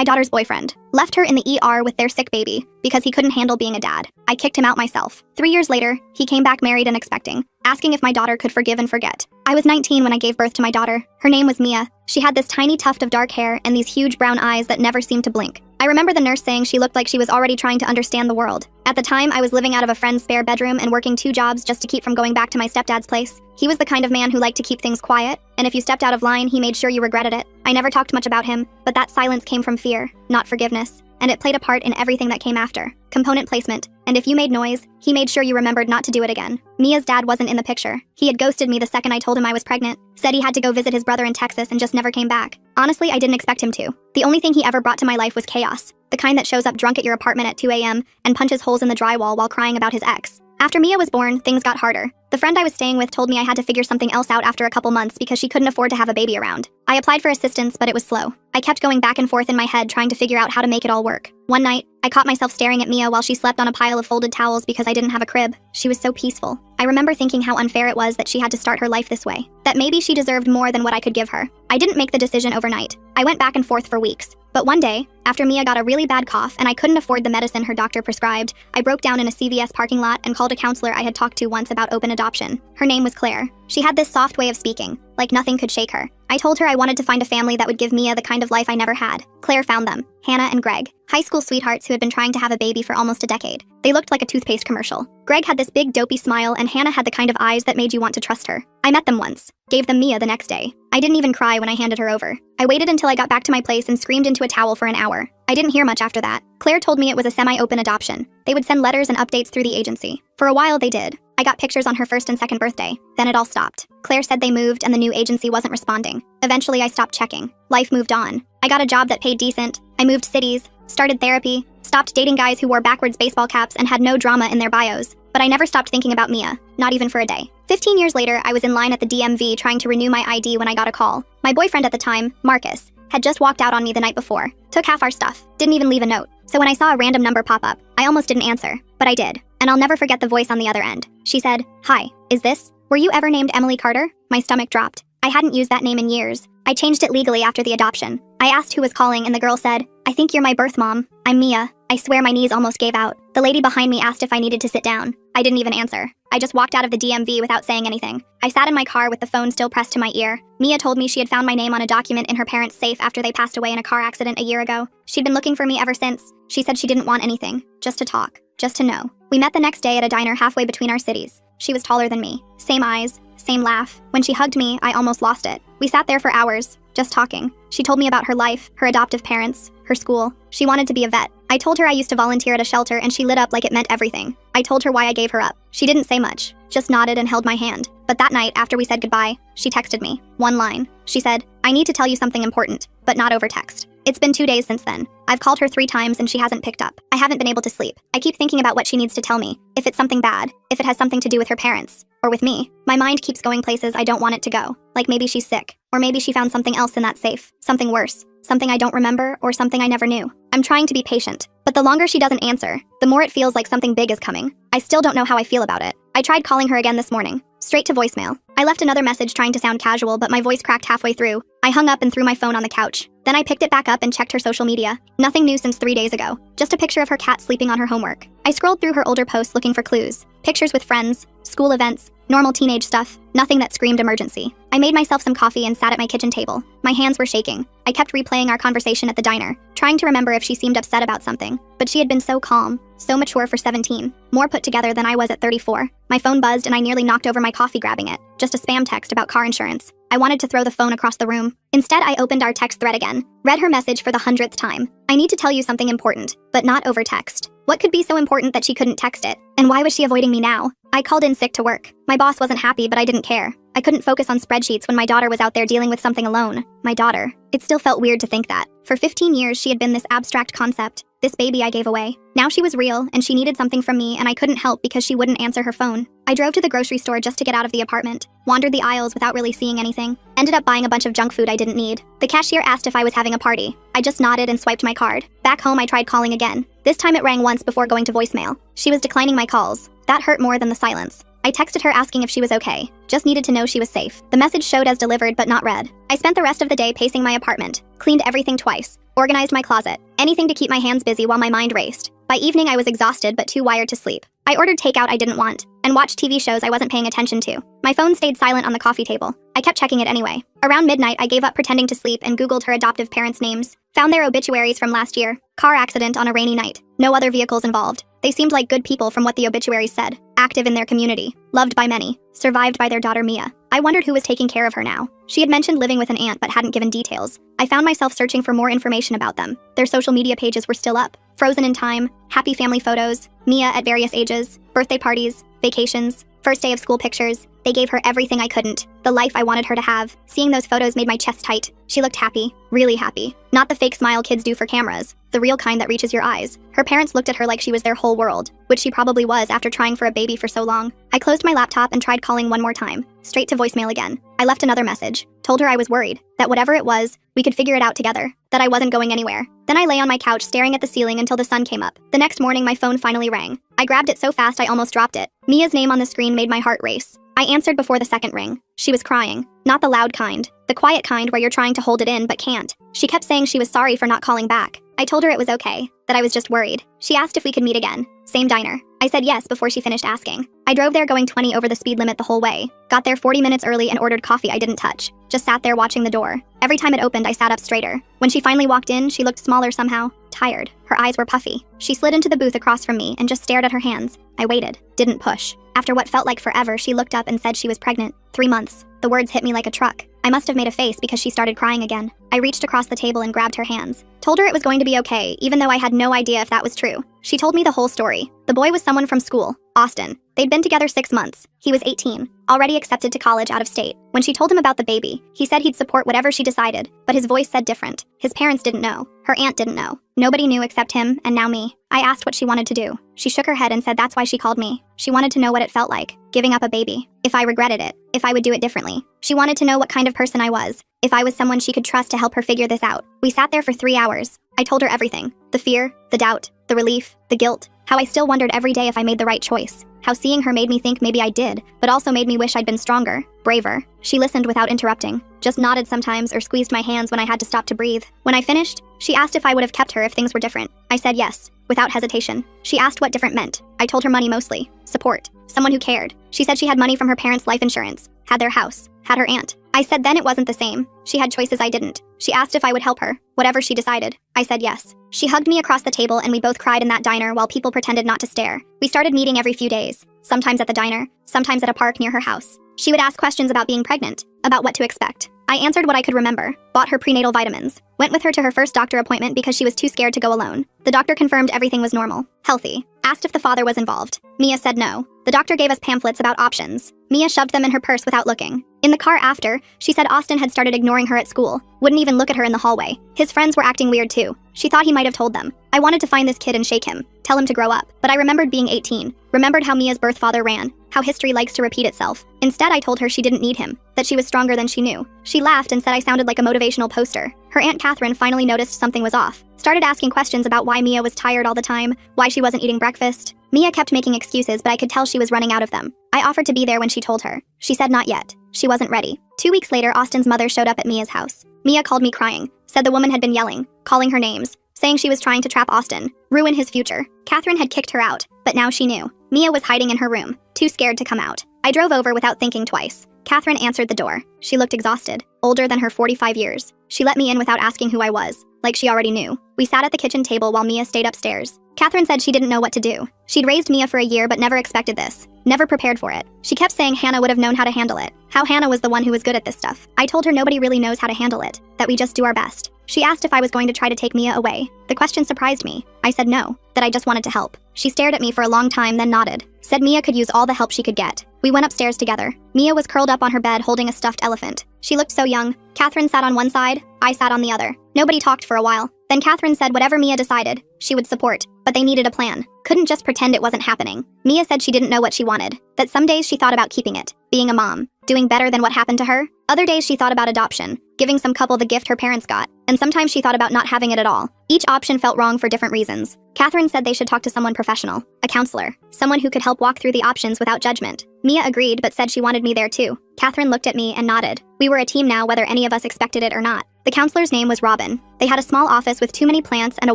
my daughter's boyfriend, left her in the ER with their sick baby because he couldn't handle being a dad. I kicked him out myself. 3 years later, he came back married and expecting, asking if my daughter could forgive and forget. I was 19 when I gave birth to my daughter. Her name was Mia. She had this tiny tuft of dark hair and these huge brown eyes that never seemed to blink. I remember the nurse saying she looked like she was already trying to understand the world. At the time, I was living out of a friend's spare bedroom and working 2 jobs just to keep from going back to my stepdad's place. He was the kind of man who liked to keep things quiet, and if you stepped out of line, he made sure you regretted it. I never talked much about him, but that silence came from fear, not forgiveness, and it played a part in everything that came after. Component placement, and if you made noise, he made sure you remembered not to do it again. Mia's dad wasn't in the picture. He had ghosted me the second I told him I was pregnant, said he had to go visit his brother in Texas and just never came back. Honestly, I didn't expect him to. The only thing he ever brought to my life was chaos, the kind that shows up drunk at your apartment at 2 a.m. and punches holes in the drywall while crying about his ex. After Mia was born, things got harder. The friend I was staying with told me I had to figure something else out after a couple months because she couldn't afford to have a baby around. I applied for assistance, but it was slow. I kept going back and forth in my head trying to figure out how to make it all work. One night, I caught myself staring at Mia while she slept on a pile of folded towels because I didn't have a crib. She was so peaceful. I remember thinking how unfair it was that she had to start her life this way. That maybe she deserved more than what I could give her. I didn't make the decision overnight. I went back and forth for weeks. But one day, after Mia got a really bad cough and I couldn't afford the medicine her doctor prescribed, I broke down in a CVS parking lot and called a counselor I had talked to once about open adoption. Her name was Claire. She had this soft way of speaking, like nothing could shake her. I told her I wanted to find a family that would give Mia the kind of life I never had. Claire found them, Hannah and Greg, high school sweethearts who had been trying to have a baby for almost a decade. They looked like a toothpaste commercial. Greg had this big dopey smile and Hannah had the kind of eyes that made you want to trust her. I met them once, gave them Mia the next day. I didn't even cry when I handed her over. I waited until I got back to my place and screamed into a towel for an hour. I didn't hear much after that. Claire told me it was a semi-open adoption. They would send letters and updates through the agency. For a while they did. I got pictures on her first and second birthday. Then it all stopped. Claire said they moved and the new agency wasn't responding. Eventually I stopped checking. Life moved on. I got a job that paid decent. I moved cities, started therapy, stopped dating guys who wore backwards baseball caps and had no drama in their bios. But I never stopped thinking about Mia, not even for a day. 15 years later, I was in line at the DMV trying to renew my ID when I got a call. My boyfriend at the time, Marcus, had just walked out on me the night before, took half our stuff, didn't even leave a note. So when I saw a random number pop up, I almost didn't answer, but I did. And I'll never forget the voice on the other end. She said, "Hi, is this? Were you ever named Emily Carter?" My stomach dropped. I hadn't used that name in years. I changed it legally after the adoption. I asked who was calling and the girl said, "I think you're my birth mom. I'm Mia." I swear my knees almost gave out. The lady behind me asked if I needed to sit down. I didn't even answer. I just walked out of the DMV without saying anything. I sat in my car with the phone still pressed to my ear. Mia told me she had found my name on a document in her parents' safe after they passed away in a car accident a year ago. She'd been looking for me ever since. She said she didn't want anything, just to talk, just to know. We met the next day at a diner halfway between our cities. She was taller than me. Same eyes, same laugh. When she hugged me, I almost lost it. We sat there for hours, just talking. She told me about her life, her adoptive parents, her school. She wanted to be a vet. I told her I used to volunteer at a shelter and she lit up like it meant everything. I told her why I gave her up. She didn't say much, just nodded and held my hand. But that night, after we said goodbye, she texted me. One line. She said, "I need to tell you something important, but not over text." It's been 2 days since then. I've called her 3 times and she hasn't picked up. I haven't been able to sleep. I keep thinking about what she needs to tell me. If it's something bad, if it has something to do with her parents, or with me. My mind keeps going places I don't want it to go. Like maybe she's sick, or maybe she found something else in that safe. Something worse. Something I don't remember, or something I never knew. I'm trying to be patient, but the longer she doesn't answer, the more it feels like something big is coming. I still don't know how I feel about it. I tried calling her again this morning, straight to voicemail. I left another message trying to sound casual, but my voice cracked halfway through. I hung up and threw my phone on the couch. Then I picked it back up and checked her social media. Nothing new since 3 days ago. Just a picture of her cat sleeping on her homework. I scrolled through her older posts looking for clues. Pictures with friends, school events, normal teenage stuff, nothing that screamed emergency. I made myself some coffee and sat at my kitchen table. My hands were shaking. I kept replaying our conversation at the diner, trying to remember if she seemed upset about something. But she had been so calm, so mature for 17, more put together than I was at 34. My phone buzzed and I nearly knocked over my coffee grabbing it. Just a spam text about car insurance. I wanted to throw the phone across the room. Instead, I opened our text thread again, read her message for the 100th time. "I need to tell you something important, but not over text." What could be so important that she couldn't text it? And why was she avoiding me now? I called in sick to work. My boss wasn't happy, but I didn't care. I couldn't focus on spreadsheets when my daughter was out there dealing with something alone. My daughter. It still felt weird to think that. For 15 years, she had been this abstract concept, this baby I gave away. Now she was real, and she needed something from me, and I couldn't help because she wouldn't answer her phone. I drove to the grocery store just to get out of the apartment, wandered the aisles without really seeing anything, ended up buying a bunch of junk food I didn't need. The cashier asked if I was having a party. I just nodded and swiped my card. Back home, I tried calling again. This time it rang once before going to voicemail. She was declining my calls. That hurt more than the silence. I texted her asking if she was okay. Just needed to know she was safe. The message showed as delivered but not read. I spent the rest of the day pacing my apartment, cleaned everything twice, Organized my closet. Anything to keep my hands busy while my mind raced. By evening, I was exhausted but too wired to sleep. I ordered takeout I didn't want, and watched TV shows I wasn't paying attention to. My phone stayed silent on the coffee table. I kept checking it anyway. Around midnight, I gave up pretending to sleep and Googled her adoptive parents' names. Found their obituaries from last year. Car accident on a rainy night. No other vehicles involved. They seemed like good people from what the obituaries said. Active in their community. Loved by many. Survived by their daughter Mia. I wondered who was taking care of her now. She had mentioned living with an aunt but hadn't given details. I found myself searching for more information about them. Their social media pages were still up. Frozen in time. Happy family photos. Mia at various ages. Birthday parties. Vacations. First day of school pictures. They gave her everything I couldn't. The life I wanted her to have. Seeing those photos made my chest tight. She looked happy. Really happy. Not the fake smile kids do for cameras. The real kind that reaches your eyes. Her parents looked at her like she was their whole world, which she probably was after trying for a baby for so long. I closed my laptop and tried calling one more time. Straight to voicemail again. I left another message. Told her I was worried. That whatever it was, we could figure it out together. That I wasn't going anywhere. Then I lay on my couch staring at the ceiling until the sun came up. The next morning, my phone finally rang. I grabbed it so fast I almost dropped it. Mia's name on the screen made my heart race. I answered before the second ring. She was crying. Not the loud kind. The quiet kind where you're trying to hold it in but can't. She kept saying she was sorry for not calling back. I told her it was okay, that I was just worried. She asked if we could meet again. Same diner. I said yes before she finished asking. I drove there going 20 over the speed limit the whole way. Got there 40 minutes early and ordered coffee I didn't touch. Just sat there watching the door. Every time it opened, I sat up straighter. When she finally walked in, she looked smaller somehow. Tired. Her eyes were puffy. She slid into the booth across from me and just stared at her hands. I waited. Didn't push. After what felt like forever, she looked up and said she was pregnant. 3 months. The words hit me like a truck. I must have made a face because she started crying again. I reached across the table and grabbed her hands. Told her it was going to be okay, even though I had no idea if that was true. She told me the whole story. The boy was someone from school, Austin. They'd been together 6 months. He was 18, already accepted to college out of state. When she told him about the baby, he said he'd support whatever she decided, but his voice said different. His parents didn't know. Her aunt didn't know. Nobody knew except him, and now me. I asked what she wanted to do. She shook her head and said that's why she called me. She wanted to know what it felt like, giving up a baby. If I regretted it. If I would do it differently. She wanted to know what kind of person I was. If I was someone she could trust to help her figure this out. We sat there for 3 hours. I told her everything. The fear, the doubt, the relief, the guilt. How I still wondered every day if I made the right choice. How seeing her made me think maybe I did, but also made me wish I'd been stronger, braver. She listened without interrupting. Just nodded sometimes or squeezed my hands when I had to stop to breathe. When I finished, she asked if I would have kept her if things were different. I said yes, without hesitation. She asked what different meant. I told her money mostly. Support. Someone who cared. She said she had money from her parents' life insurance. Had their house. Had her aunt. I said then it wasn't the same. She had choices I didn't. She asked if I would help her, whatever she decided. I said yes. She hugged me across the table and we both cried in that diner while people pretended not to stare. We started meeting every few days. Sometimes at the diner, sometimes at a park near her house. She would ask questions about being pregnant, about what to expect. I answered what I could remember, bought her prenatal vitamins, went with her to her first doctor appointment because she was too scared to go alone. The doctor confirmed everything was normal, healthy, asked if the father was involved. Mia said no. The doctor gave us pamphlets about options. Mia shoved them in her purse without looking. In the car after, she said Austin had started ignoring her at school, wouldn't even look at her in the hallway. His friends were acting weird too. She thought he might have told them. I wanted to find this kid and shake him, tell him to grow up, but I remembered being 18, remembered how Mia's birth father ran, how history likes to repeat itself. Instead, I told her she didn't need him, that she was stronger than she knew. She laughed and said I sounded like a motivational poster. Her Aunt Catherine finally noticed something was off. Started asking questions about why Mia was tired all the time, why she wasn't eating breakfast. Mia kept making excuses, but I could tell she was running out of them. I offered to be there when she told her. She said not yet. She wasn't ready. 2 weeks later, Austin's mother showed up at Mia's house. Mia called me crying, said the woman had been yelling, calling her names, saying she was trying to trap Austin, ruin his future. Catherine had kicked her out, but now she knew. Mia was hiding in her room, too scared to come out. I drove over without thinking twice. Catherine answered the door. She looked exhausted, older than her 45 years. She let me in without asking who I was, like she already knew. We sat at the kitchen table while Mia stayed upstairs. Catherine said she didn't know what to do. She'd raised Mia for a year but never expected this. Never prepared for it. She kept saying Hannah would have known how to handle it. How Hannah was the one who was good at this stuff. I told her nobody really knows how to handle it, that we just do our best. She asked if I was going to try to take Mia away. The question surprised me. I said no, that I just wanted to help. She stared at me for a long time then nodded. Said Mia could use all the help she could get. We went upstairs together. Mia was curled up on her bed holding a stuffed elephant. She looked so young. Catherine sat on one side, I sat on the other. Nobody talked for a while. Then Catherine said whatever Mia decided, she would support. But they needed a plan. Couldn't just pretend it wasn't happening. Mia said she didn't know what she wanted. That some days she thought about keeping it. Being a mom. Doing better than what happened to her. Other days she thought about adoption. Giving some couple the gift her parents got. And sometimes she thought about not having it at all. Each option felt wrong for different reasons. Catherine said they should talk to someone professional. A counselor. Someone who could help walk through the options without judgment. Mia agreed but said she wanted me there too. Catherine looked at me and nodded. We were a team now whether any of us expected it or not. The counselor's name was Robin. They had a small office with too many plants and a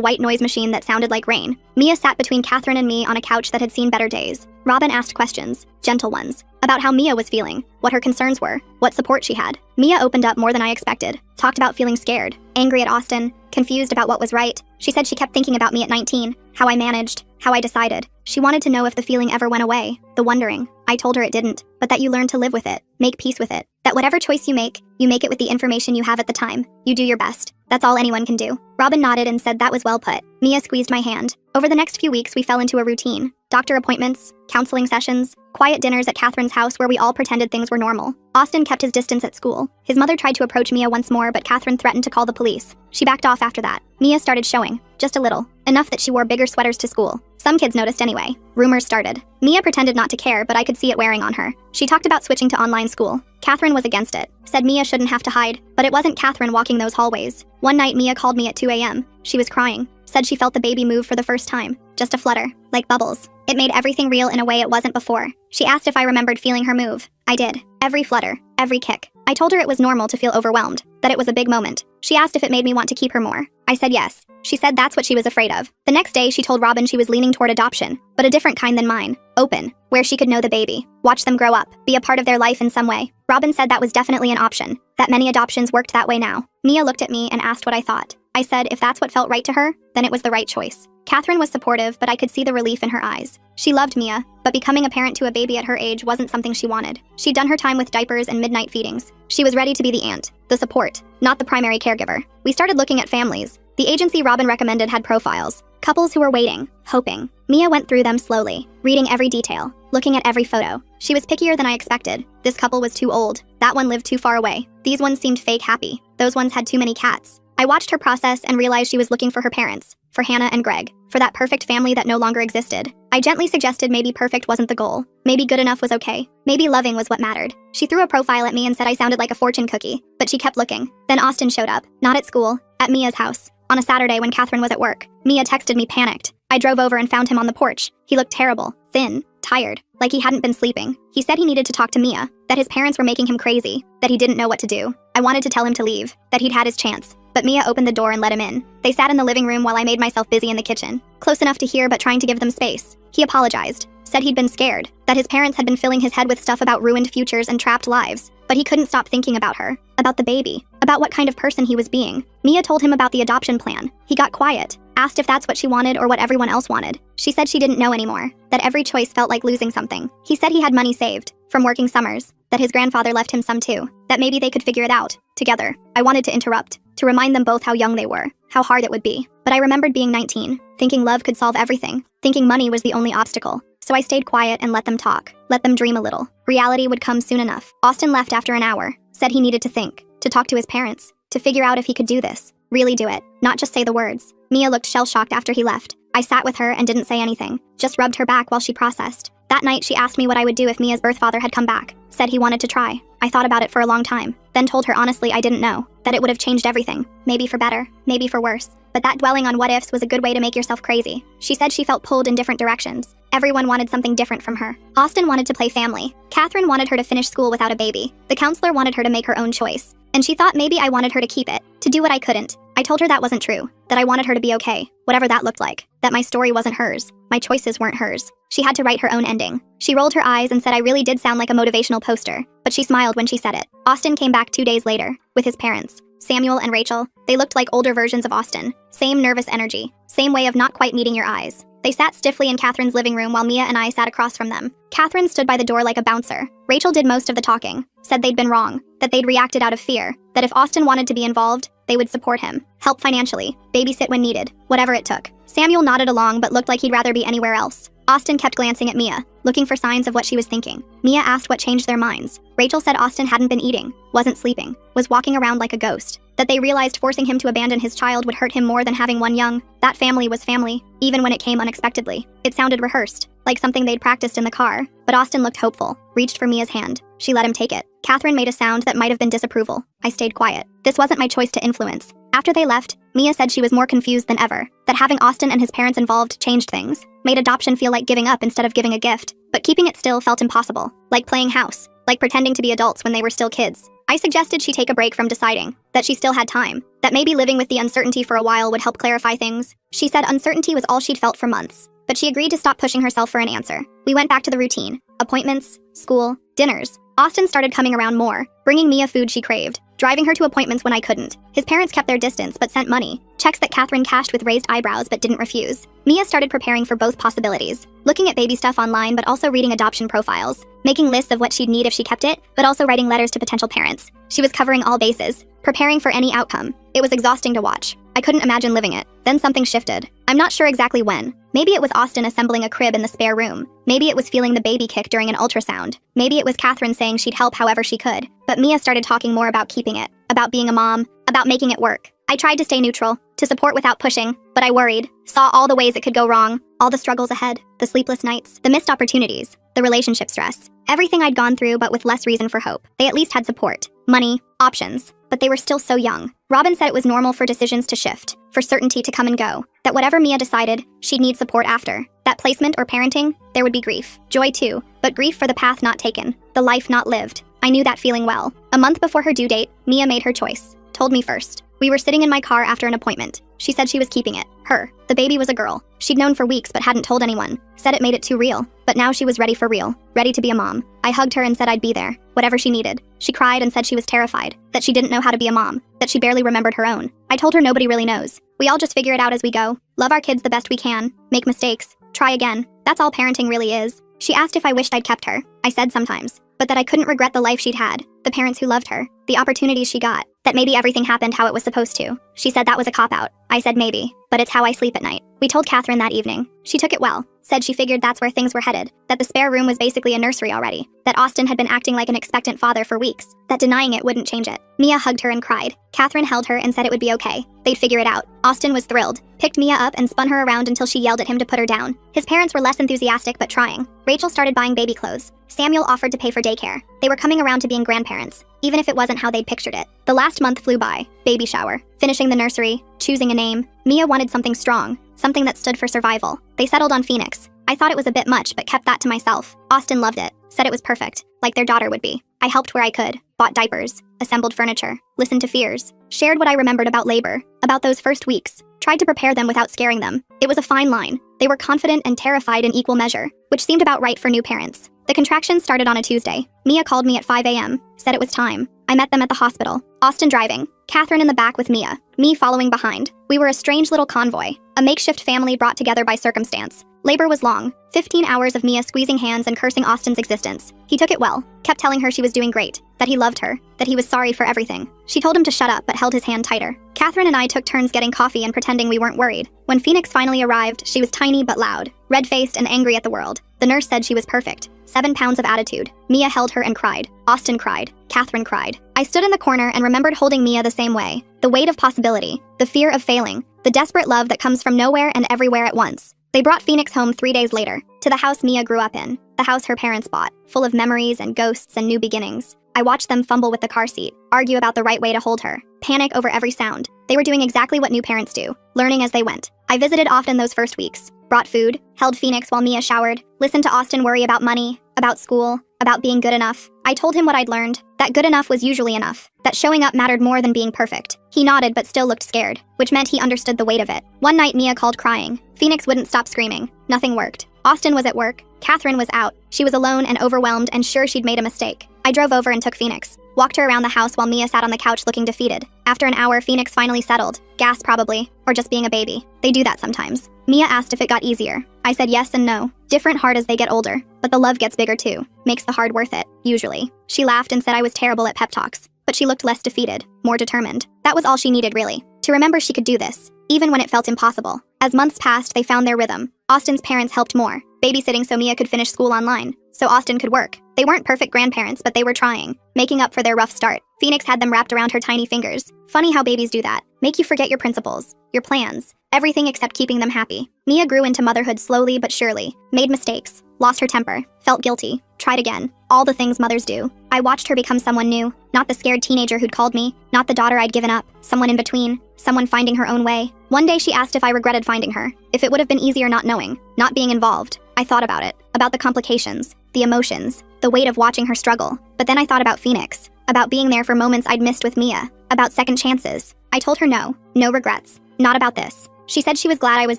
white noise machine that sounded like rain. Mia sat between Catherine and me on a couch that had seen better days. Robin asked questions, gentle ones, about how Mia was feeling, what her concerns were, what support she had. Mia opened up more than I expected, talked about feeling scared, angry at Austin, confused about what was right. She said she kept thinking about me at 19, how I managed, how I decided. She wanted to know if the feeling ever went away, the wondering. I told her it didn't, but that you learn to live with it, make peace with it. That whatever choice you make it with the information you have at the time. You do your best. That's all anyone can do. Robin nodded and said that was well put. Mia squeezed my hand. Over the next few weeks, we fell into a routine. Doctor appointments, counseling sessions, quiet dinners at Catherine's house where we all pretended things were normal. Austin kept his distance at school. His mother tried to approach Mia once more, but Catherine threatened to call the police. She backed off after that. Mia started showing, just a little. Enough that she wore bigger sweaters to school. Some kids noticed anyway. Rumors started. Mia pretended not to care, but I could see it wearing on her. She talked about switching to online school. Catherine was against it. Said Mia shouldn't have to hide, but it wasn't Catherine walking those hallways. One night Mia called me at 2 a.m. She was crying. Said she felt the baby move for the first time. Just a flutter, like bubbles. It made everything real in a way it wasn't before. She asked if I remembered feeling her move. I did. Every flutter, every kick. I told her it was normal to feel overwhelmed, that it was a big moment. She asked if it made me want to keep her more. I said yes. She said that's what she was afraid of. The next day, she told Robin she was leaning toward adoption, but a different kind than mine. Open, where she could know the baby, watch them grow up, be a part of their life in some way. Robin said that was definitely an option, that many adoptions worked that way now. Mia looked at me and asked what I thought. I said if that's what felt right to her, then it was the right choice. Catherine was supportive, but I could see the relief in her eyes. She loved Mia, but becoming a parent to a baby at her age wasn't something she wanted. She'd done her time with diapers and midnight feedings. She was ready to be the aunt, the support, not the primary caregiver. We started looking at families. The agency Robin recommended had profiles, couples who were waiting, hoping. Mia went through them slowly, reading every detail, looking at every photo. She was pickier than I expected. This couple was too old. That one lived too far away. These ones seemed fake happy. Those ones had too many cats. I watched her process and realized she was looking for her parents, for Hannah and Greg, for that perfect family that no longer existed. I gently suggested maybe perfect wasn't the goal. Maybe good enough was okay. Maybe loving was what mattered. She threw a profile at me and said I sounded like a fortune cookie, but she kept looking. Then Austin showed up, not at school, at Mia's house. On a Saturday when Catherine was at work, Mia texted me panicked. I drove over and found him on the porch. He looked terrible, thin, tired, like he hadn't been sleeping. He said he needed to talk to Mia, that his parents were making him crazy, that he didn't know what to do. I wanted to tell him to leave, that he'd had his chance. But Mia opened the door and let him in. They sat in the living room while I made myself busy in the kitchen, close enough to hear but trying to give them space. He apologized, said he'd been scared, that his parents had been filling his head with stuff about ruined futures and trapped lives. But he couldn't stop thinking about her, about the baby, about what kind of person he was being. Mia told him about the adoption plan. He got quiet, asked if that's what she wanted or what everyone else wanted. She said she didn't know anymore, that every choice felt like losing something. He said he had money saved, from working summers, that his grandfather left him some too, that maybe they could figure it out, together. I wanted to interrupt, to remind them both how young they were, how hard it would be. But I remembered being 19, thinking love could solve everything, thinking money was the only obstacle. So I stayed quiet and let them talk, let them dream a little. Reality would come soon enough. Austin left after an hour, said he needed to think, to talk to his parents, to figure out if he could do this, really do it, not just say the words. Mia looked shell-shocked after he left. I sat with her and didn't say anything, just rubbed her back while she processed. That night she asked me what I would do if Mia's birth father had come back, said he wanted to try. I thought about it for a long time, then told her honestly I didn't know, that it would have changed everything, maybe for better, maybe for worse. But that dwelling on what-ifs was a good way to make yourself crazy. She said she felt pulled in different directions. Everyone wanted something different from her. Austin wanted to play family. Catherine wanted her to finish school without a baby. The counselor wanted her to make her own choice. And she thought maybe I wanted her to keep it, to do what I couldn't. I told her that wasn't true, that I wanted her to be okay, whatever that looked like, that my story wasn't hers, my choices weren't hers. She had to write her own ending. She rolled her eyes and said I really did sound like a motivational poster, but she smiled when she said it. Austin came back 2 days later, with his parents, Samuel and Rachel. They looked like older versions of Austin. Same nervous energy, same way of not quite meeting your eyes. They sat stiffly in Catherine's living room while Mia and I sat across from them. Catherine stood by the door like a bouncer. Rachel did most of the talking, said they'd been wrong, that they'd reacted out of fear, that if Austin wanted to be involved, they would support him, help financially, babysit when needed, whatever it took. Samuel nodded along but looked like he'd rather be anywhere else. Austin kept glancing at Mia, looking for signs of what she was thinking. Mia asked what changed their minds. Rachel said Austin hadn't been eating, wasn't sleeping, was walking around like a ghost, that they realized forcing him to abandon his child would hurt him more than having one young. That family was family, even when it came unexpectedly. It sounded rehearsed, like something they'd practiced in the car, but Austin looked hopeful, reached for Mia's hand. She let him take it. Catherine made a sound that might have been disapproval. I stayed quiet. This wasn't my choice to influence. After they left, Mia said she was more confused than ever, that having Austin and his parents involved changed things, made adoption feel like giving up instead of giving a gift, but keeping it still felt impossible, like playing house, like pretending to be adults when they were still kids. I suggested she take a break from deciding, that she still had time, that maybe living with the uncertainty for a while would help clarify things. She said uncertainty was all she'd felt for months, but she agreed to stop pushing herself for an answer. We went back to the routine: appointments, school, dinners. Austin started coming around more, bringing Mia food she craved, driving her to appointments when I couldn't. His parents kept their distance but sent money, checks that Catherine cashed with raised eyebrows but didn't refuse. Mia started preparing for both possibilities, looking at baby stuff online but also reading adoption profiles, making lists of what she'd need if she kept it, but also writing letters to potential parents. She was covering all bases, preparing for any outcome. It was exhausting to watch. I couldn't imagine living it. Then something shifted. I'm not sure exactly when. Maybe it was Austin assembling a crib in the spare room. Maybe it was feeling the baby kick during an ultrasound. Maybe it was Catherine saying she'd help however she could. But Mia started talking more about keeping it, about being a mom, about making it work. I tried to stay neutral, to support without pushing, but I worried, saw all the ways it could go wrong, all the struggles ahead, the sleepless nights, the missed opportunities, the relationship stress. Everything I'd gone through, but with less reason for hope. They at least had support, money, options, but they were still so young. Robin said it was normal for decisions to shift, for certainty to come and go, that whatever Mia decided, she'd need support after. That placement or parenting, there would be grief. Joy too, but grief for the path not taken, the life not lived. I knew that feeling well. A month before her due date, Mia made her choice. Told me first. We were sitting in my car after an appointment. She said she was keeping it. Her. The baby was a girl. She'd known for weeks but hadn't told anyone. Said it made it too real. But now she was ready for real. Ready to be a mom. I hugged her and said I'd be there. Whatever she needed. She cried and said she was terrified. That she didn't know how to be a mom. That she barely remembered her own. I told her nobody really knows. We all just figure it out as we go. Love our kids the best we can. Make mistakes. Try again. That's all parenting really is. She asked if I wished I'd kept her. I said sometimes. But that I couldn't regret the life she'd had. The parents who loved her. The opportunities she got. That maybe everything happened how it was supposed to. She said that was a cop-out. I said maybe, but it's how I sleep at night. We told Catherine that evening. She took it well. Said she figured that's where things were headed. That the spare room was basically a nursery already. That Austin had been acting like an expectant father for weeks. That denying it wouldn't change it. Mia hugged her and cried. Catherine held her and said it would be okay. They'd figure it out. Austin was thrilled. Picked Mia up and spun her around until she yelled at him to put her down. His parents were less enthusiastic but trying. Rachel started buying baby clothes. Samuel offered to pay for daycare. They were coming around to being grandparents, even if it wasn't how they'd pictured it. The last month flew by. Baby shower. Finishing the nursery. Choosing a name. Mia wanted something strong. Something that stood for survival. They settled on Phoenix. I thought it was a bit much but kept that to myself. Austin loved it. Said it was perfect. Like their daughter would be. I helped where I could. Bought diapers. Assembled furniture. Listened to fears. Shared what I remembered about labor. About those first weeks. Tried to prepare them without scaring them. It was a fine line. They were confident and terrified in equal measure, which seemed about right for new parents. The contractions started on a Tuesday. Mia called me at 5 a.m. Said it was time. I met them at the hospital. Austin driving. Catherine in the back with Mia. Me following behind. We were a strange little convoy. A makeshift family brought together by circumstance. Labor was long. 15 hours of Mia squeezing hands and cursing Austin's existence. He took it well. Kept telling her she was doing great. That he loved her. That he was sorry for everything. She told him to shut up but held his hand tighter. Catherine and I took turns getting coffee and pretending we weren't worried. When Phoenix finally arrived, she was tiny but loud. Red-faced and angry at the world. The nurse said she was perfect. 7 pounds of attitude. Mia held her and cried. Austin cried. Catherine cried. I stood in the corner and remembered holding Mia the same way. The weight of possibility. The fear of failing. The desperate love that comes from nowhere and everywhere at once. They brought Phoenix home 3 days later, to the house Mia grew up in, the house her parents bought, full of memories and ghosts and new beginnings. I watched them fumble with the car seat, argue about the right way to hold her, panic over every sound. They were doing exactly what new parents do, learning as they went. I visited often those first weeks, brought food, held Phoenix while Mia showered, listened to Austin worry about money, about school, about being good enough. I told him what I'd learned, that good enough was usually enough, that showing up mattered more than being perfect. He nodded but still looked scared, which meant he understood the weight of it. One night Mia called crying. Phoenix wouldn't stop screaming. Nothing worked. Austin was at work. Catherine was out. She was alone and overwhelmed and sure she'd made a mistake. I drove over and took Phoenix. Walked her around the house while Mia sat on the couch looking defeated. After an hour, Phoenix finally settled. Gas probably, or just being a baby. They do that sometimes. Mia asked if it got easier. I said yes and no. Different hard as they get older, but the love gets bigger too. Makes the hard worth it, usually. She laughed and said I was terrible at pep talks, but she looked less defeated, more determined. That was all she needed really, to remember she could do this, even when it felt impossible. As months passed, they found their rhythm. Austin's parents helped more, babysitting so Mia could finish school online, so Austin could work. They weren't perfect grandparents, but they were trying, making up for their rough start. Phoenix had them wrapped around her tiny fingers. Funny how babies do that. Make you forget your principles, your plans, everything except keeping them happy. Mia grew into motherhood slowly but surely, made mistakes, lost her temper, felt guilty, tried again. All the things mothers do. I watched her become someone new, not the scared teenager who'd called me, not the daughter I'd given up, someone in between, someone finding her own way. One day she asked if I regretted finding her, if it would have been easier not knowing, not being involved. I thought about it, about the complications, the emotions, the weight of watching her struggle. But then I thought about Phoenix. about being there for moments I'd missed with Mia, about second chances. I told her no regrets, not about this. She said she was glad I was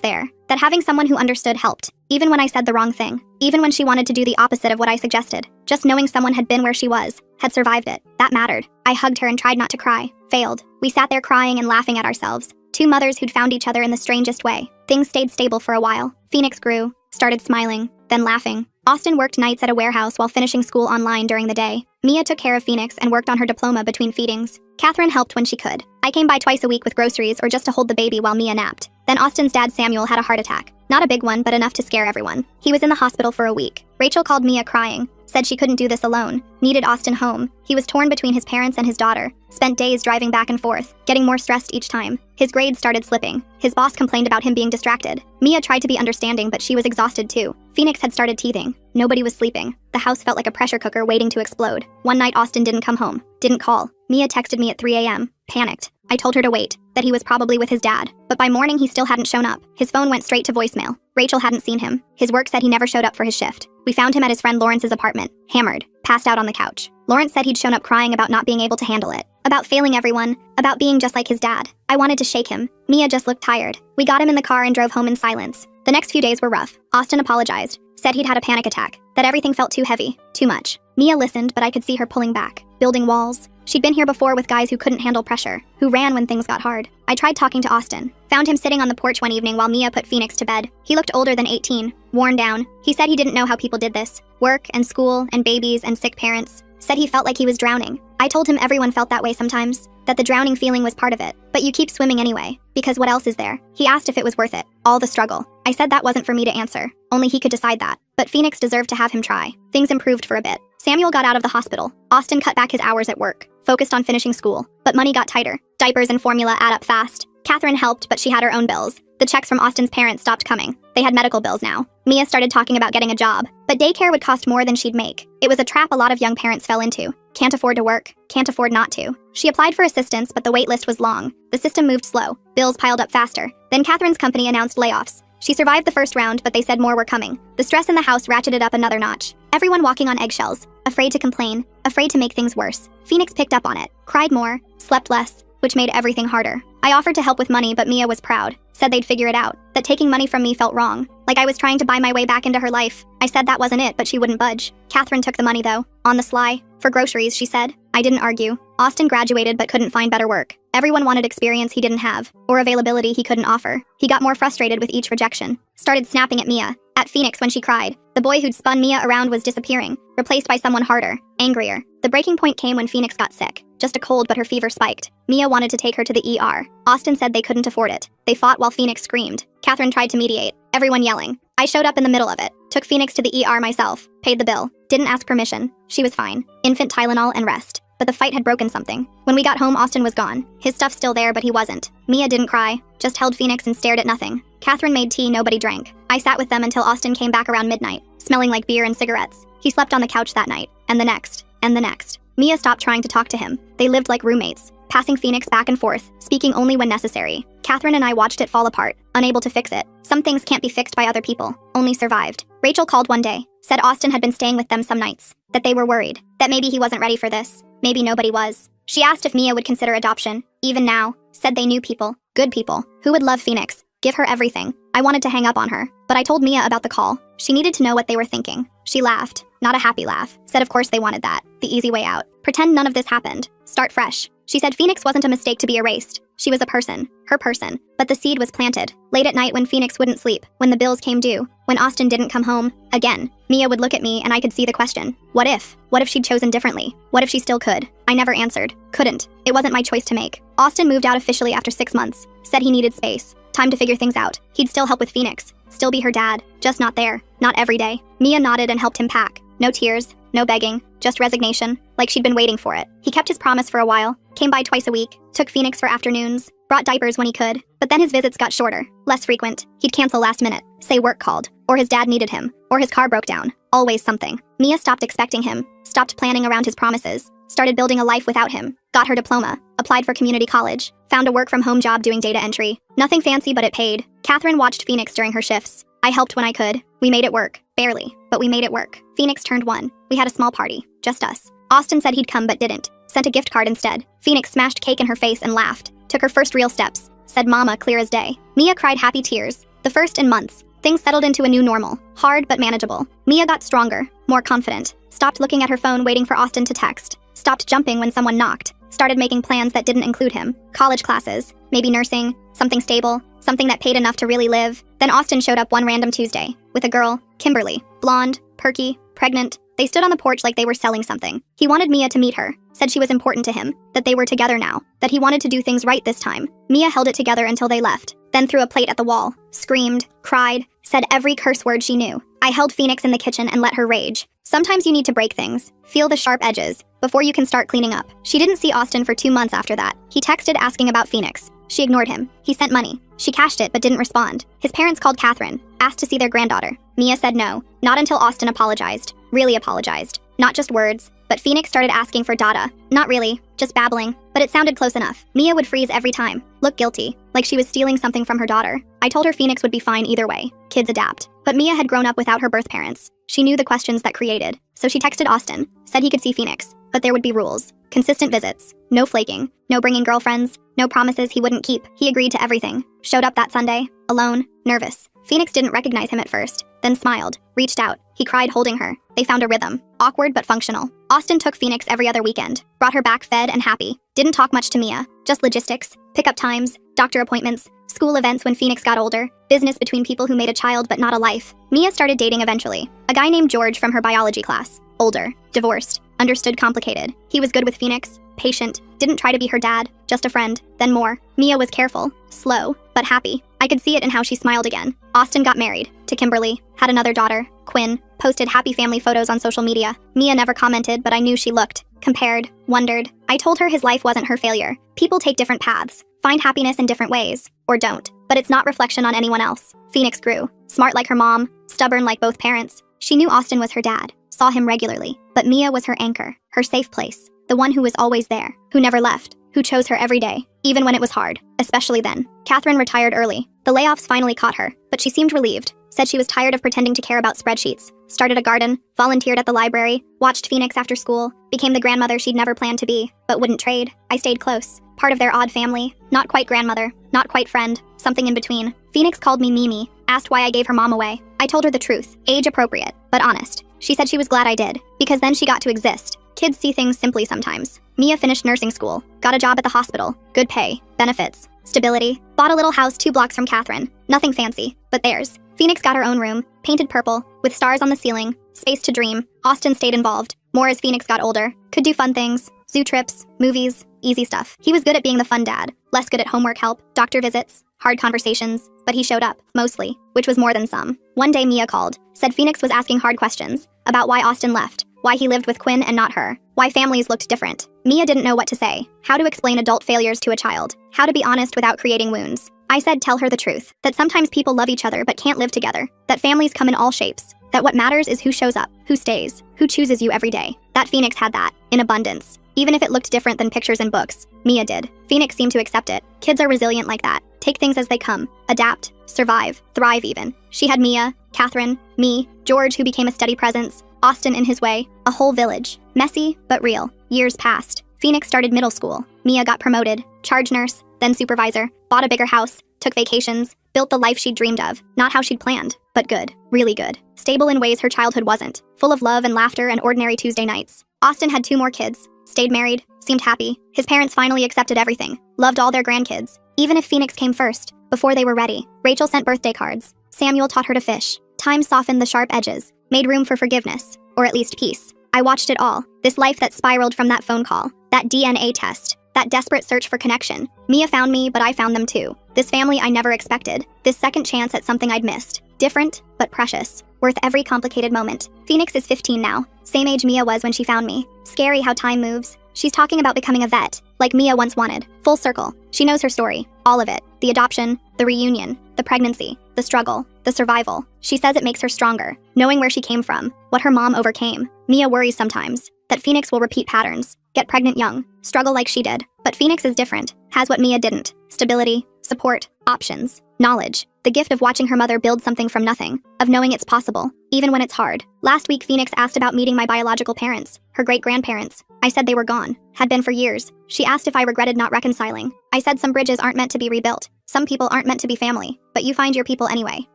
there, that having someone who understood helped, even when I said the wrong thing, even when she wanted to do the opposite of what I suggested. Just knowing someone had been where she was, had survived it, that mattered. I hugged her and tried not to cry, failed. We sat there crying and laughing at ourselves. Two mothers who'd found each other in the strangest way. Things stayed stable for a while. Phoenix grew, started smiling, then laughing. Austin worked nights at a warehouse while finishing school online during the day. Mia took care of Phoenix and worked on her diploma between feedings. Catherine helped when she could. I came by twice a week with groceries or just to hold the baby while Mia napped. Then Austin's dad Samuel had a heart attack. Not a big one, but enough to scare everyone. He was in the hospital for a week. Rachel called Mia crying, said she couldn't do this alone, needed Austin home. He was torn between his parents and his daughter, spent days driving back and forth, getting more stressed each time. His grades started slipping. His boss complained about him being distracted. Mia tried to be understanding, but she was exhausted too. Phoenix had started teething. Nobody was sleeping. The house felt like a pressure cooker waiting to explode. One night Austin didn't come home, didn't call. Mia texted me at 3 a.m., panicked. I told her to wait, that he was probably with his dad. But by morning he still hadn't shown up. His phone went straight to voicemail. Rachel hadn't seen him. His work said he never showed up for his shift. We found him at his friend Lawrence's apartment, hammered, passed out on the couch. Lawrence said he'd shown up crying about not being able to handle it, about failing everyone, about being just like his dad. I wanted to shake him. Mia just looked tired. We got him in the car and drove home in silence. The next few days were rough. Austin apologized, said he'd had a panic attack, that everything felt too heavy, too much. Mia listened, but I could see her pulling back, building walls. She'd been here before with guys who couldn't handle pressure, who ran when things got hard. I tried talking to Austin, found him sitting on the porch one evening while Mia put Phoenix to bed. He looked older than 18, worn down. He said he didn't know how people did this. Work and school and babies and sick parents. Said he felt like he was drowning. I told him everyone felt that way sometimes, that the drowning feeling was part of it. But you keep swimming anyway, because what else is there? He asked if it was worth it, all the struggle. I said that wasn't for me to answer, only he could decide that. But Phoenix deserved to have him try. Things improved for a bit. Samuel got out of the hospital. Austin cut back his hours at work, focused on finishing school. But money got tighter. Diapers and formula add up fast. Catherine helped, but she had her own bills. The checks from Austin's parents stopped coming. They had medical bills now. Mia started talking about getting a job, but daycare would cost more than she'd make. It was a trap a lot of young parents fell into. Can't afford to work, can't afford not to. She applied for assistance, but the wait list was long. The system moved slow. Bills piled up faster. Then Catherine's company announced layoffs. She survived the first round, but they said more were coming. The stress in the house ratcheted up another notch. Everyone walking on eggshells, afraid to complain, afraid to make things worse. Phoenix picked up on it, cried more, slept less, which made everything harder. I offered to help with money, but Mia was proud, said they'd figure it out, that taking money from me felt wrong, like I was trying to buy my way back into her life. I said that wasn't it, but she wouldn't budge. Catherine took the money though, on the sly, for groceries, she said. I didn't argue. Austin graduated but couldn't find better work. Everyone wanted experience he didn't have, or availability he couldn't offer. He got more frustrated with each rejection, started snapping at Mia, at Phoenix when she cried. The boy who'd spun Mia around was disappearing, replaced by someone harder, angrier. The breaking point came when Phoenix got sick. Just a cold, but her fever spiked. Mia wanted to take her to the ER. Austin said they couldn't afford it. They fought while Phoenix screamed. Catherine tried to mediate, everyone yelling. I showed up in the middle of it, took Phoenix to the ER myself, paid the bill, didn't ask permission. She was fine. Infant Tylenol and rest. But the fight had broken something. When we got home, Austin was gone. His stuff's still there, but he wasn't. Mia didn't cry, just held Phoenix and stared at nothing. Catherine made tea nobody drank. I sat with them until Austin came back around midnight, smelling like beer and cigarettes. He slept on the couch that night, and the next, and the next. Mia stopped trying to talk to him. They lived like roommates, passing Phoenix back and forth, speaking only when necessary. Catherine and I watched it fall apart, unable to fix it. Some things can't be fixed by other people, only survived. Rachel called one day, said Austin had been staying with them some nights, that they were worried, that maybe he wasn't ready for this. Maybe nobody was. She asked if Mia would consider adoption, even now, said they knew people, good people, who would love Phoenix, give her everything. I wanted to hang up on her, but I told Mia about the call. She needed to know what they were thinking. She laughed, not a happy laugh, said of course they wanted that, the easy way out. Pretend none of this happened. Start fresh. She said Phoenix wasn't a mistake to be erased. She was a person, her person, but the seed was planted. Late at night when Phoenix wouldn't sleep, when the bills came due, when Austin didn't come home, again, Mia would look at me and I could see the question. What if? What if she'd chosen differently? What if she still could? I never answered. Couldn't. It wasn't my choice to make. Austin moved out officially after 6 months. Said he needed space. Time to figure things out. He'd still help with Phoenix. Still be her dad. Just not there. Not every day. Mia nodded and helped him pack. No tears. No begging. Just resignation. Like she'd been waiting for it. He kept his promise for a while. Came by twice a week. Took Phoenix for afternoons. Brought diapers when he could. But then his visits got shorter. Less frequent. He'd cancel last minute. Say work called. Or his dad needed him. Or his car broke down. Always something. Mia stopped expecting him. Stopped planning around his promises. Started building a life without him. Got her diploma. Applied for community college. Found a work-from-home job doing data entry. Nothing fancy, but it paid. Catherine watched Phoenix during her shifts. I helped when I could. We made it work. Barely, but we made it work. Phoenix turned 1. We had a small party. Just us. Austin said he'd come but didn't. Sent a gift card instead. Phoenix smashed cake in her face and laughed. Took her first real steps. Said mama clear as day. Mia cried happy tears. The first in months. Things settled into a new normal. Hard but manageable. Mia got stronger. More confident. Stopped looking at her phone waiting for Austin to text. Stopped jumping when someone knocked. Started making plans that didn't include him. College classes. Maybe nursing. Something stable. Something that paid enough to really live. Then Austin showed up one random Tuesday. With a girl. Kimberly. Blonde. Perky. Pregnant. They stood on the porch like they were selling something. He wanted Mia to meet her. Said she was important to him. That they were together now. That he wanted to do things right this time. Mia held it together until they left. Then threw a plate at the wall. Screamed. Cried. Said every curse word she knew. I held Phoenix in the kitchen and let her rage. Sometimes you need to break things. Feel the sharp edges. Before you can start cleaning up. She didn't see Austin for 2 months after that. He texted asking about Phoenix. She ignored him. He sent money. She cashed it but didn't respond. His parents called Catherine. Asked to see their granddaughter. Mia said no. Not until Austin apologized. Really apologized. Not just words. But Phoenix started asking for data. Not really. Just babbling. But it sounded close enough. Mia would freeze every time. Look guilty. Like she was stealing something from her daughter. I told her Phoenix would be fine either way. Kids adapt. But Mia had grown up without her birth parents. She knew the questions that created. So she texted Austin. Said he could see Phoenix. But there would be rules. Consistent visits. No flaking. No bringing girlfriends. No promises he wouldn't keep. He agreed to everything. Showed up that Sunday. Alone. Nervous. Phoenix didn't recognize him at first. Then smiled. Reached out. He cried holding her. They found a rhythm. Awkward but functional. Austin took Phoenix every other weekend. Brought her back fed and happy. Didn't talk much to Mia. Just logistics. Pickup times. Doctor appointments. School events when Phoenix got older. Business between people who made a child but not a life. Mia started dating eventually. A guy named George from her biology class. Older. Divorced. Understood complicated. He was good with Phoenix. Patient. Didn't try to be her dad. Just a friend. Then more. Mia was careful. Slow. But happy. I could see it in how she smiled again. Austin got married. To Kimberly. Had another daughter. Quinn. Posted happy family photos on social media. Mia never commented, but I knew she looked. Compared. Wondered. I told her his life wasn't her failure. People take different paths. Find happiness in different ways. Or don't. But it's not reflection on anyone else. Phoenix grew. Smart like her mom. Stubborn like both parents. She knew Austin was her dad. Saw him regularly. But Mia was her anchor. Her safe place. The one who was always there. Who never left. Who chose her every day. Even when it was hard. Especially then. Catherine retired early. The layoffs finally caught her. But she seemed relieved. Said she was tired of pretending to care about spreadsheets. Started a garden. Volunteered at the library. Watched Phoenix after school. Became the grandmother she'd never planned to be. But wouldn't trade. I stayed close. Part of their odd family. Not quite grandmother. Not quite friend. Something in between. Phoenix called me Mimi. Asked why I gave her mom away. I told her the truth. Age appropriate. But honest. She said she was glad I did. Because then she got to exist. Kids see things simply sometimes. Mia finished nursing school. Got a job at the hospital. Good pay. Benefits. Stability. Bought a little house 2 blocks from Catherine. Nothing fancy. But theirs. Phoenix got her own room. Painted purple. With stars on the ceiling. Space to dream. Austin stayed involved. More as Phoenix got older. Could do fun things. Zoo trips. Movies. Easy stuff. He was good at being the fun dad. Less good at homework help. Doctor visits. Hard conversations. But he showed up. Mostly. Which was more than some. One day Mia called. Said Phoenix was asking hard questions. About why Austin left. Why he lived with Quinn and not her. Why families looked different. Mia didn't know what to say. How to explain adult failures to a child. How to be honest without creating wounds. I said tell her the truth. That sometimes people love each other but can't live together. That families come in all shapes. That what matters is who shows up, who stays, who chooses you every day. That Phoenix had that. In abundance. Even if it looked different than pictures in books. Mia did. Phoenix seemed to accept it. Kids are resilient like that. Take things as they come. Adapt. Survive. Thrive even. She had Mia, Catherine, me, George who became a steady presence. Austin in his way. A whole village. Messy, but real. Years passed. Phoenix started middle school. Mia got promoted. Charge nurse, then supervisor. Bought a bigger house. Took vacations. Built the life she'd dreamed of. Not how she'd planned, but good. Really good. Stable in ways her childhood wasn't. Full of love and laughter and ordinary Tuesday nights. Austin had 2 more kids. Stayed married. Seemed happy. His parents finally accepted everything. Loved all their grandkids. Even if Phoenix came first. Before they were ready. Rachel sent birthday cards. Samuel taught her to fish. Time softened the sharp edges. Made room for forgiveness. Or at least peace. I watched it all. This life that spiraled from that phone call. That DNA test. That desperate search for connection. Mia found me, but I found them too. This family I never expected. This second chance at something I'd missed. Different, but precious. Worth every complicated moment. Phoenix is 15 now. Same age Mia was when she found me. Scary how time moves. She's talking about becoming a vet. Like Mia once wanted. Full circle. She knows her story. All of it. The adoption. The reunion. The pregnancy. The struggle. The survival. She says it makes her stronger. Knowing where she came from. What her mom overcame. Mia worries sometimes. That Phoenix will repeat patterns. Get pregnant young. Struggle like she did. But Phoenix is different. Has what Mia didn't. Stability. Support. Options. Knowledge. The gift of watching her mother build something from nothing, of knowing it's possible, even when it's hard. Last week, Phoenix asked about meeting my biological parents, her great-grandparents. I said they were gone, had been for years. She asked if I regretted not reconciling. I said some bridges aren't meant to be rebuilt. Some people aren't meant to be family, but you find your people anyway.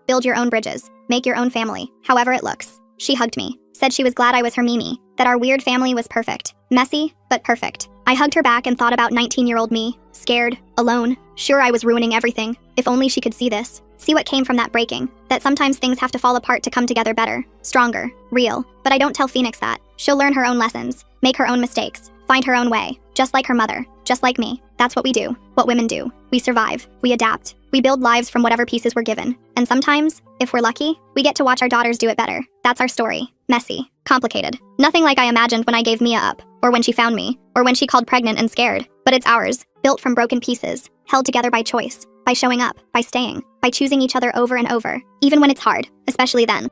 Build your own bridges. Make your own family, however it looks. She hugged me, said she was glad I was her Mimi, that our weird family was perfect. Messy, but perfect. I hugged her back and thought about 19-year-old me, scared, alone, sure I was ruining everything. If only she could see this. See what came from that breaking, that sometimes things have to fall apart to come together better, stronger, real. But I don't tell Phoenix that. She'll learn her own lessons, make her own mistakes, find her own way, just like her mother, just like me. That's what we do, what women do. We survive, we adapt, we build lives from whatever pieces we're given. And sometimes, if we're lucky, we get to watch our daughters do it better. That's our story. Messy, complicated. Nothing like I imagined when I gave Mia up, or when she found me, or when she called pregnant and scared. But it's ours, built from broken pieces, held together by choice, by showing up, by staying, by choosing each other over and over, even when it's hard, especially then.